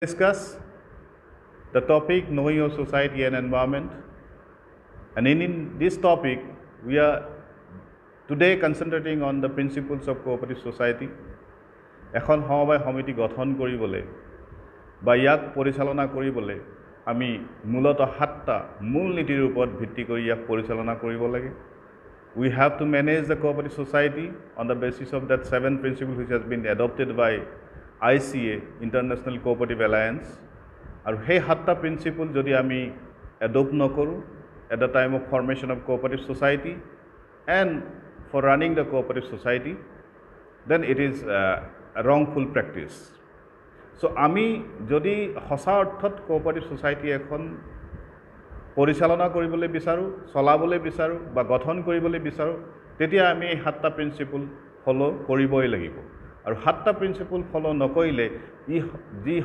Discuss the topic knowing your society and environment, and in this topic we are today concentrating on the principles of cooperative society. এখন সমবায় সমিতি গঠন কৰিবলৈ বা ইয়াক পৰিচালনা কৰিবলৈ আমি মূলত 7টা মূল নীতিৰ ওপৰত ভিত্তি কৰি ইয়াক পৰিচালনা কৰিব লাগে. We have to manage the cooperative society on the basis of that 7 principles which has been adopted by ICA, International Cooperative Alliance. আৰু সেই 7টা প্ৰিন্সিপল যদি আমি এডপ্ট নকৰোঁ at the time of formation of cooperative society and for running the cooperative society, then it is a wrongful practice. So আমি যদি সঁচা অৰ্থত cooperative society এখন পৰিচালনা কৰিবলৈ বিচাৰোঁ, চলাবলৈ বিচাৰোঁ বা গঠন কৰিবলৈ বিচাৰোঁ, তেতিয়া আমি এই 7টা প্ৰিন্সিপল ফলো কৰিবই লাগিব. আৰু 7টা প্ৰিন্সিপল ফলো নকৰিলে যি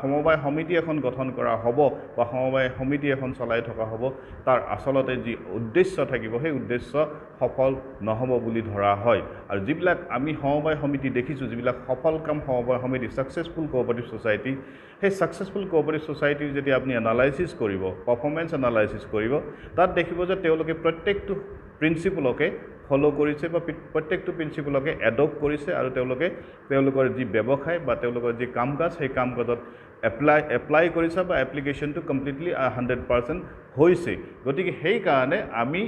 সমবায় সমিতি এখন গঠন কৰা হ'ব বা সমবায় সমিতি এখন চলাই থকা হ'ব, তাৰ আচলতে যি উদ্দেশ্য থাকিব সেই উদ্দেশ্য সফল নহ'ব বুলি ধৰা হয়. আৰু যিবিলাক আমি সমবায় সমিতি দেখিছোঁ, যিবিলাক সফল কাম সমবায় সমিতি, ছাকচেছফুল কোঅপাৰেটিভ ছ'চাইটি, সেই ছাকচেছফুল কোঅপাৰেটিভ ছ'চাইটিৰ যদি আপুনি এনালাইচিছ কৰিব, পাৰফৰ্মেঞ্চ এনালাইচিছ কৰিব, তাত দেখিব যে তেওঁলোকে প্ৰত্যেকটো প্ৰিন্সিপলকে ফলো কৰিছে বা প্ৰত্যেকটো প্ৰিন্সিপলকে এডপ্ট কৰিছে আৰু তেওঁলোকৰ যি ব্যৱসায় বা তেওঁলোকৰ যি কাম কাজ সেই কাম কাজত এপ্লাই কৰিছে বা এপ্লিকেশ্যনটো কমপ্লিটলি 100% হৈছে. গতিকে সেইকাৰণে আমি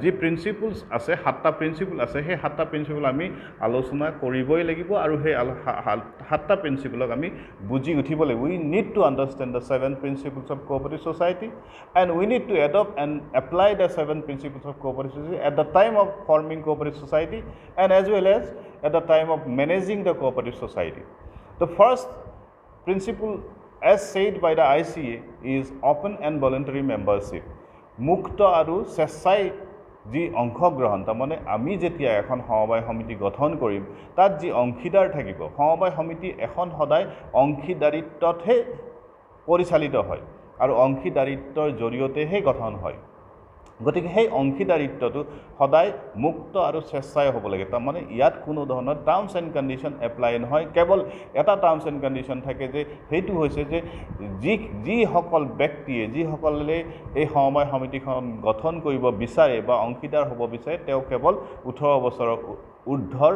যি প্ৰিন্সিপলছ আছে, 7টা প্ৰিন্সিপল আছে, সেই 7টা প্ৰিন্সিপল আমি আলোচনা কৰিবই লাগিব আৰু সেই 7টা প্ৰিন্সিপলক আমি বুজি উঠিব লাগিব. We need to understand the 7 principles of cooperative society and we need to adopt and apply the 7 principles of cooperative society at the time of forming cooperative society and as well as at the time of managing the cooperative society. The first principle, as said by the ICA, is open and voluntary membership. মুক্ত আৰু স্বেচ্ছাই যি অংশগ্ৰহণ, তাৰমানে আমি যেতিয়া এখন সমবায় সমিতি গঠন কৰিম, তাত যি অংশীদাৰ থাকিব, সমবায় সমিতি এখন সদায় অংশীদাৰিত্বতহে পৰিচালিত হয় আৰু অংশীদাৰিত্বৰ জৰিয়তেহে গঠন হয়. গতিকে সেই অংশীদাৰিত্বটো সদায় মুক্ত আৰু স্বেচ্ছাই হ'ব লাগে. তাৰমানে ইয়াত কোনো ধৰণৰ টাৰ্মছ এণ্ড কণ্ডিশ্যন এপ্লাই নহয়. কেৱল এটা টাৰ্মছ এণ্ড কণ্ডিশ্যন থাকে যে সেইটো হৈছে যে যিসকল ব্যক্তিয়ে, যিসকলে এই সমবায় সমিতিখন গঠন কৰিব বিচাৰে বা অংশীদাৰ হ'ব বিচাৰে, তেওঁ কেৱল 18 বছৰৰ ঊৰ্ধৰ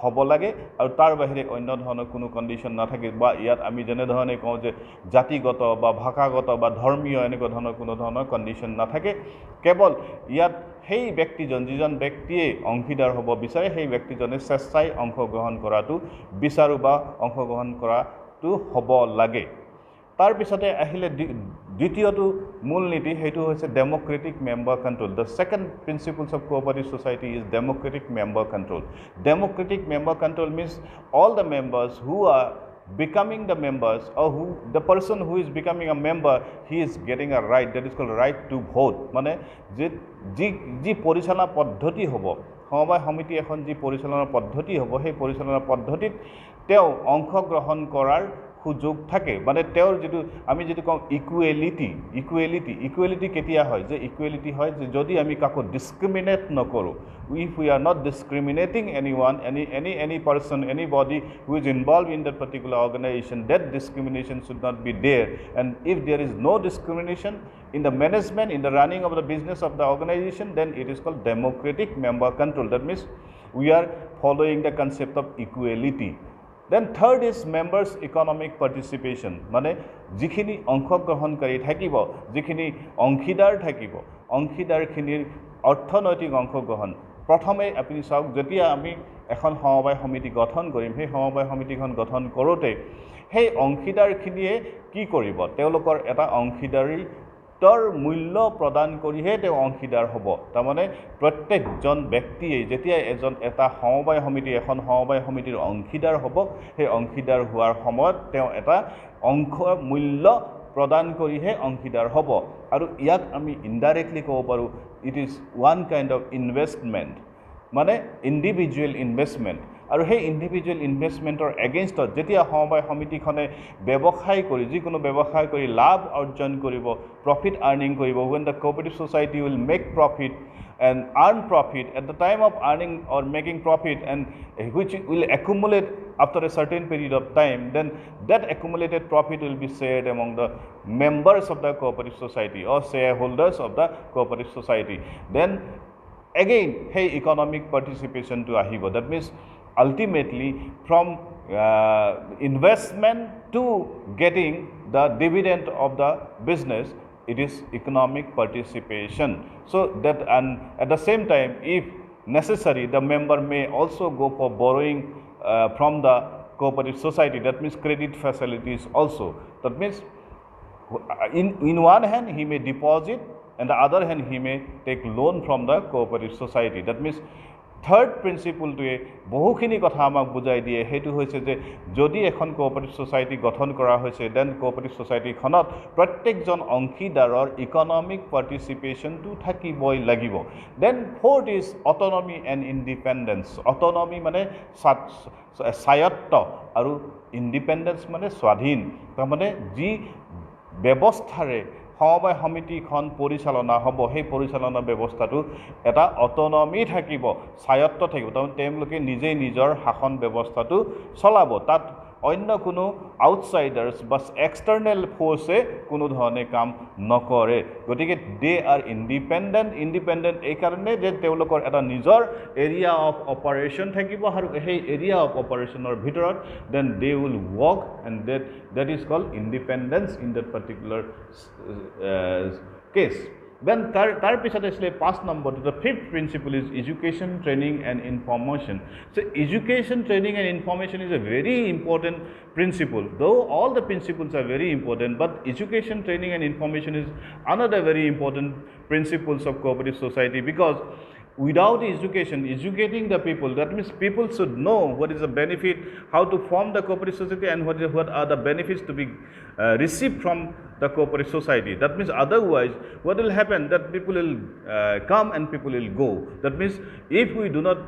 হ'ব লাগে আৰু তাৰ বাহিৰে অন্য ধৰণৰ কোনো কণ্ডিশ্যন নাথাকে. বা ইয়াত আমি যেনেধৰণে কওঁ যে জাতিগত বা ভাষাগত বা ধৰ্মীয় এনেকুৱা ধৰণৰ কোনো ধৰণৰ কণ্ডিশ্যন নাথাকে. কেৱল ইয়াত সেই ব্যক্তিজন, যিজন ব্যক্তিয়ে অংশীদাৰ হ'ব বিচাৰে, সেই ব্যক্তিজনে স্বেচ্ছাই অংশগ্ৰহণ কৰাটো বিচাৰোঁ বা অংশগ্ৰহণ কৰাটো হ'ব লাগে. তাৰপিছতে আহিলে দ্বিতীয়টো মূল নীতি, সেইটো হৈছে Democratic member control. The second principles of cooperative society is Democratic member control. Democratic member control means all the members who are becoming the members, or the person who is becoming a member, he is getting a right, that is called right to vote. মানে যি পৰিচালনা পদ্ধতি হ'ব, সমবায় সমিতি এখন যি পৰিচালনা পদ্ধতি হ'ব, সেই পৰিচালনা পদ্ধতিত তেওঁ অংশগ্ৰহণ কৰাৰ সুযোগ থাকে. মানে তেওঁৰ আমি যিটো কওঁ ইকুৱেলিটি কেতিয়া হয়, যে ইকুৱেলিটি হয় যে যদি আমি কাকো ডিছক্ৰিমিনেট নকৰোঁ. If we are not discriminating anyone, any person, anybody who is involved in that particular organization, that discrimination should not be there. And if there is no discrimination in the management, in the running of the business of the organization, then it is called democratic member control. That means we are following the concept of equality. Then third is members economic participation. মানে যিখিনি অংশগ্ৰহণকাৰী থাকিব, যিখিনি অংশীদাৰ থাকিব, অংশীদাৰখিনিৰ অৰ্থনৈতিক অংশগ্ৰহণ. প্ৰথমে আপুনি চাওক, যেতিয়া আমি এখন সমবায় সমিতি গঠন কৰিম, সেই সমবায় সমিতিখন গঠন কৰোঁতে সেই অংশীদাৰখিনিয়ে কি কৰিব, তেওঁলোকৰ এটা অংশীদাৰিত্বৰ মূল্য প্ৰদান কৰিহে তেওঁ অংশীদাৰ হ'ব. তাৰমানে প্ৰত্যেকজন ব্যক্তিয়ে যেতিয়া এটা সমবায় সমিতি, এখন সমবায় সমিতিৰ অংশীদাৰ হ'ব, সেই অংশীদাৰ হোৱাৰ সময়ত তেওঁ এটা মূল্য প্ৰদান কৰিহে অংশীদাৰ হ'ব. আৰু ইয়াক আমি ইনডাইৰেক্টলি ক'ব পাৰোঁ, it is one kind of investment, মানে ইণ্ডিভিজুৱেল ইনভেষ্টমেণ্ট. আৰু সেই ইণ্ডিভিজুৱেল ইনভেষ্টমেণ্টৰ এগেইনষ্টত যেতিয়া সমবায় সমিতিখনে ব্যৱসায় কৰি, যিকোনো ব্যৱসায় কৰি লাভ অৰ্জন কৰিব, প্ৰফিট আৰ্নিং কৰিব, when the cooperative society will make profit and earn profit. At the time of earning or making profit, and which will accumulate after a certain period of time, then that accumulated profit will be shared among the members of the cooperative society or shareholders of the cooperative society. Then again, hey, economic participation to ahibo. That means ultimately from investment to getting the dividend of the business, it is economic participation. So that, and at the same time, if necessary, the member may also go for borrowing from the cooperative society. That means credit facilities also. That means in one hand he may deposit, and the other hand he may take loan from the cooperative society. That means third প্ৰিন্সিপলটোৱে বহুখিনি কথা আমাক বুজাই দিয়ে। সেইটো হৈছে যে যদি এখন কোঅপাৰেটিভ ছ'চাইটি গঠন কৰা হৈছে, দেন কোঅপাৰেটিভ ছ'চাইটিখনত প্ৰত্যেকজন অংশীদাৰৰ ইকনমিক পাৰ্টিচিপেশ্যনটো থাকিবই লাগিব। Then fourth is autonomy and independence. Autonomy মানে স্বায়ত্ব আৰু ইণ্ডিপেণ্ডেঞ্চ মানে স্বাধীন। তাৰমানে যি ব্যৱস্থাৰে সমবায় সমিতিখন পৰিচালনা হ'ব, সেই পৰিচালনা ব্যৱস্থাটো এটা অট'নমি থাকিব, স্বায়ত্ব থাকিব। তাৰমানে তেওঁলোকে নিজেই নিজৰ শাসন ব্যৱস্থাটো চলাব। তাত অন্য কোনো আউটছাইডাৰ্ছ বা এক্সটাৰ্নেল ফ'ৰ্চে কোনো ধৰণে কাম নকৰে। গতিকে দে আৰ ইণ্ডিপেণ্ডেণ্ট এইকাৰণে যে তেওঁলোকৰ এটা নিজৰ এৰিয়া অফ অপাৰেশ্যন থাকিব, আৰু সেই এৰিয়া অফ অপাৰেশ্যনৰ ভিতৰত then they will work, and that is called independence in that particular case. Then tar pichate asle 5 number, the fifth principle is education, training and information. So education, training and information is a very important principle. Though all the principles are very important, but education, training and information is another very important principles of cooperative society, because without education, educating the people, that means people should know what is the benefit, how to form the cooperative society, and what are the benefits to be received from the cooperative society. That means otherwise what will happen, that people will come and people will go. That means if we do not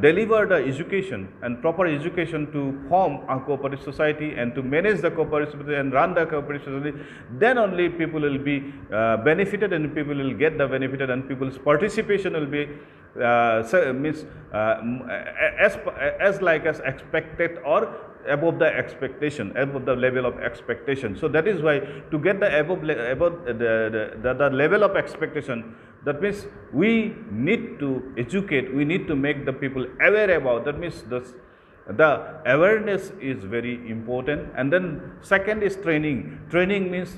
deliver the education and proper education to form a cooperative society and to manage the cooperative society and run the cooperative society, then only people will be benefited, and people will get the benefited, and people's participation will be as expected or above the expectation, above the level of expectation. So that is why to get the above the level of expectation, that means we need to educate, we need to make the people aware about. That means the awareness is very important. And then second is training. Training means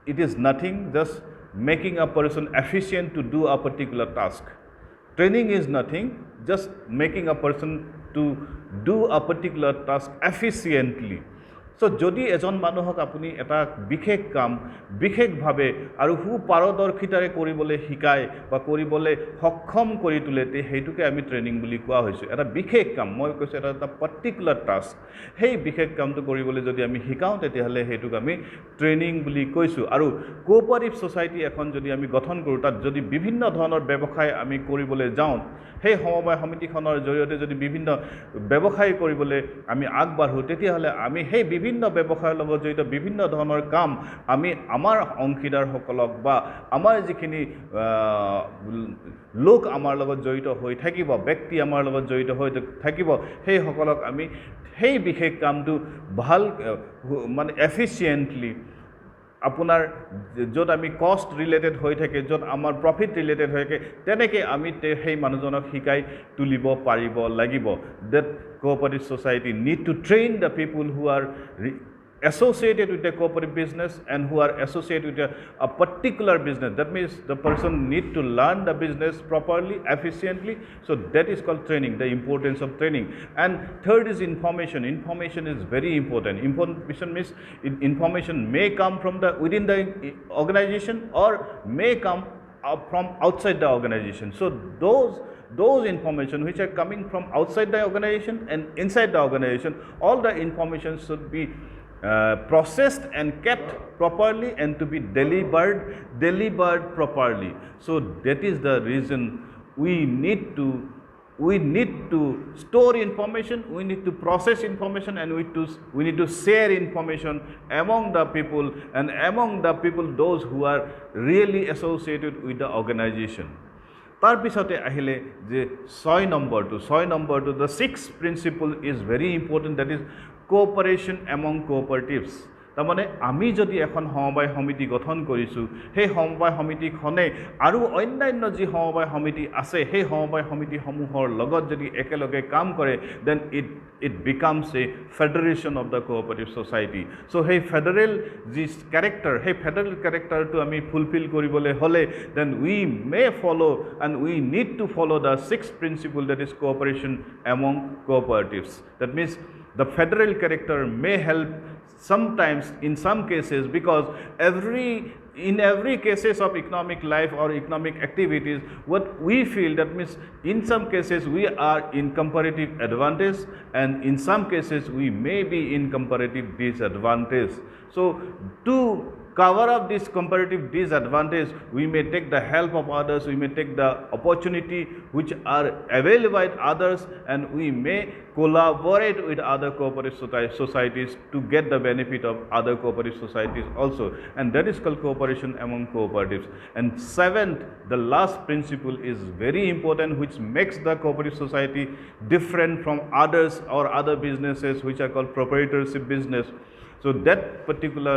it is nothing, just making a person efficient to do a particular task. Training is nothing, just making a person to do a particular task efficiently. So যদি এজন মানুহক আপুনি এটা বিশেষ কাম বিশেষভাৱে আৰু সুপাৰদৰ্শিতাৰে কৰিবলৈ শিকায় বা কৰিবলৈ সক্ষম কৰি তোলে, সেইটোকে আমি ট্ৰেইনিং বুলি কোৱা হৈছে। এটা বিশেষ কাম, মই কৈছোঁ এটা পাৰ্টিকুলাৰ টাস্ক, সেই বিশেষ কামটো কৰিবলৈ যদি আমি শিকাওঁ, তেতিয়াহ'লে সেইটোক আমি ট্ৰেইনিং বুলি কৈছোঁ। আৰু কোঅপাৰেটিভ ছ'চাইটি এখন যদি আমি গঠন কৰোঁ, তাত যদি বিভিন্ন ধৰণৰ ব্যৱসায় আমি কৰিবলৈ যাওঁ, সেই সমবায় সমিতিখনৰ জৰিয়তে যদি বিভিন্ন ব্যৱসায় কৰিবলৈ আমি আগবাঢ়োঁ, তেতিয়াহ'লে আমি সেই বিভিন্ন ব্যৱসায়ৰ লগত জড়িত বিভিন্ন ধৰণৰ কাম আমি আমাৰ অংশীদাৰসকলক বা আমাৰ যিখিনি লোক আমাৰ লগত জড়িত হৈ থাকিব, ব্যক্তি আমাৰ লগত জড়িত হৈ থাকিব, সেইসকলক আমি সেই বিশেষ কামটো ভাল মানে এফিচিয়েণ্টলি আপোনাৰ য'ত আমি কষ্ট ৰিলেটেড হৈ থাকে, য'ত আমাৰ প্ৰফিট ৰিলেটেড হৈ থাকে, তেনেকৈ আমি সেই মানুহজনক শিকাই তুলিব পাৰিব লাগিব। That cooperative society need to train the people who are associated with the cooperative business and who are associated with a particular business. That means the person need to learn the business properly, efficiently. So that is called training, the importance of training. And third is information. Information is very important. Information means information may come from within the organization or may come from outside the organization. So those information which are coming from outside the organization and inside the organization, all the information should be processed and kept properly and to be delivered properly. So that is the reason we need to store information, we need to process information, and we need to share information among the people, and among the people those who are really associated with the organization. তাৰ পিছতে আহিলে যে 6 নম্বৰটো the sixth principle is very important, that is cooperation among cooperatives. তাৰমানে আমি যদি এখন সমবায় সমিতি গঠন কৰিছোঁ, সেই সমবায় সমিতিখনে আৰু অন্যান্য যি সমবায় সমিতি আছে সেই সমবায় সমিতিসমূহৰ লগত যদি একেলগে কাম কৰে, then it becomes a federation of the cooperative society. So hey federal this character, hey federal character to ami fulfill koribole hole, then we may follow and we need to follow the sixth principle, that is cooperation among cooperatives. That means the federal character may help sometimes in some cases, because in every cases of economic life or economic activities, what we feel, that means in some cases we are in comparative advantage and in some cases we may be in comparative disadvantage. So to cover up this comparative disadvantage, we may take the help of others, we may take the opportunity which are available by others, and we may collaborate with other cooperative societies to get the benefit of other cooperative societies also, and that is called cooperation among cooperatives. And seventh, the last principle is very important, which makes the cooperative society different from others or other businesses which are called proprietorship business. So that particular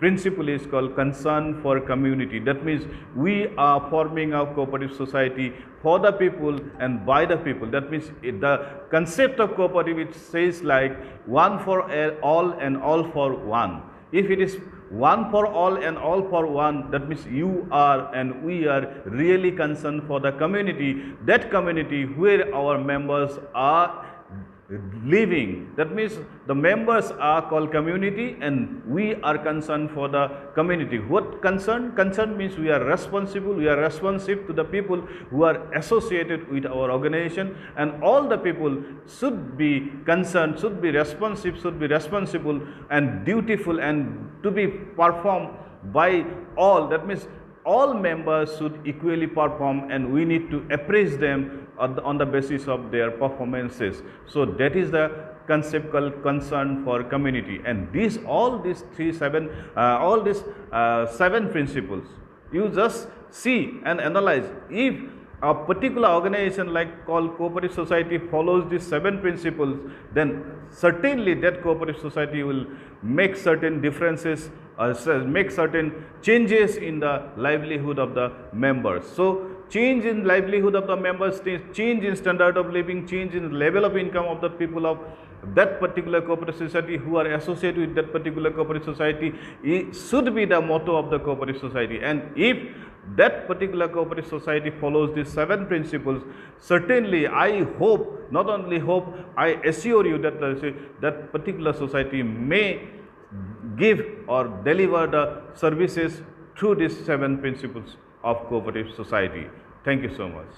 principle is called concern for community. That means we are forming our cooperative society for the people and by the people. That means the concept of cooperative, it says like one for all and all for one. If it is one for all and all for one, that means you are and we are really concerned for the community, that community where our members are living. That means the members are called community and we are concerned for the community. What concern? Concern means we are responsible, we are responsive to the people who are associated with our organization, and all the people should be concerned, should be responsible and dutiful and to be performed by all. That means all members should equally perform and we need to appraise them on the basis of their performances. So that is the concept called concern for community. And all these seven principles, you just see and analyze. If a particular organization like called cooperative society follows these seven principles, then certainly that cooperative society will make certain differences, make certain changes in the livelihood of the members. So change in livelihood of the members, change in standard of living, change in level of income of the people of that particular cooperative society who are associated with that particular cooperative society, it should be the motto of the cooperative society. And if that particular cooperative society follows these seven principles, certainly I hope, not only hope, I assure you that that particular society may give or deliver the services through these seven principles of cooperative society. Thank you so much.